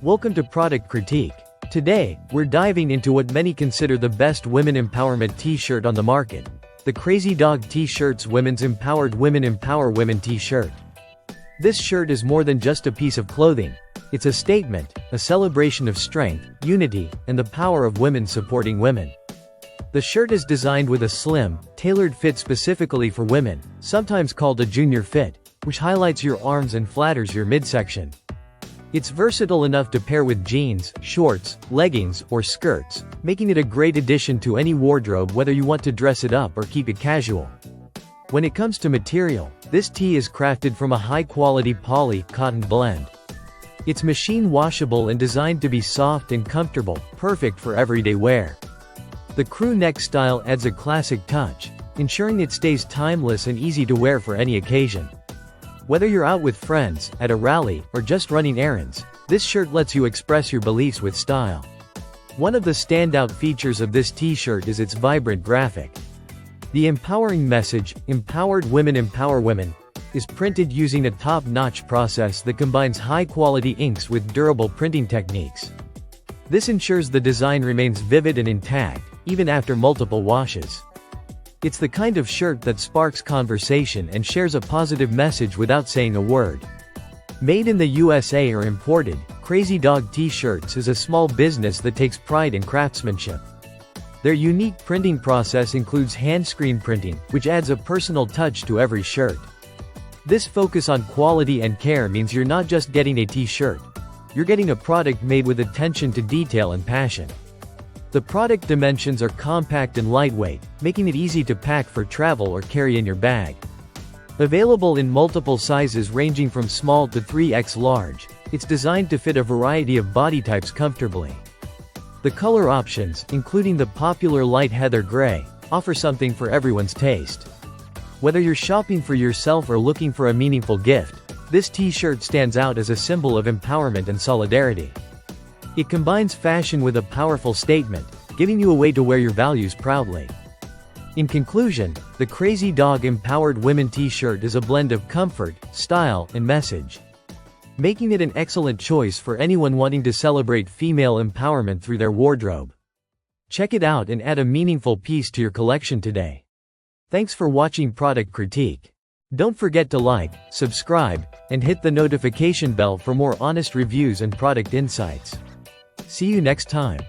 Welcome to Product Critique. Today, we're diving into what many consider the best women empowerment t-shirt on the market. The Crazy Dog T-Shirts Women's Empowered Women Empower Women t-shirt. This shirt is more than just a piece of clothing. It's a statement, a celebration of strength, unity, and the power of women supporting women. The shirt is designed with a slim, tailored fit specifically for women, sometimes called a junior fit, which highlights your arms and flatters your midsection. It's versatile enough to pair with jeans, shorts, leggings, or skirts, making it a great addition to any wardrobe whether you want to dress it up or keep it casual. When it comes to material, this tee is crafted from a high-quality poly-cotton blend. It's machine washable and designed to be soft and comfortable, perfect for everyday wear. The crew neck style adds a classic touch, ensuring it stays timeless and easy to wear for any occasion. Whether you're out with friends, at a rally, or just running errands, this shirt lets you express your beliefs with style. One of the standout features of this t-shirt is its vibrant graphic. The empowering message, "Empowered Women Empower Women," is printed using a top-notch process that combines high-quality inks with durable printing techniques. This ensures the design remains vivid and intact, even after multiple washes. It's the kind of shirt that sparks conversation and shares a positive message without saying a word. Made in the USA or imported, Crazy Dog T-Shirts is a small business that takes pride in craftsmanship. Their unique printing process includes hand screen printing, which adds a personal touch to every shirt. This focus on quality and care means you're not just getting a t-shirt. You're getting a product made with attention to detail and passion. The product dimensions are compact and lightweight, making it easy to pack for travel or carry in your bag. Available in multiple sizes ranging from small to 3x large, it's designed to fit a variety of body types comfortably. The color options, including the popular light heather gray, offer something for everyone's taste. Whether you're shopping for yourself or looking for a meaningful gift, this t-shirt stands out as a symbol of empowerment and solidarity. It combines fashion with a powerful statement, giving you a way to wear your values proudly. In conclusion, the Crazy Dog Empowered Women t-shirt is a blend of comfort, style, and message, making it an excellent choice for anyone wanting to celebrate female empowerment through their wardrobe. Check it out and add a meaningful piece to your collection today. Thanks for watching Product Critique. Don't forget to like, subscribe, and hit the notification bell for more honest reviews and product insights. See you next time.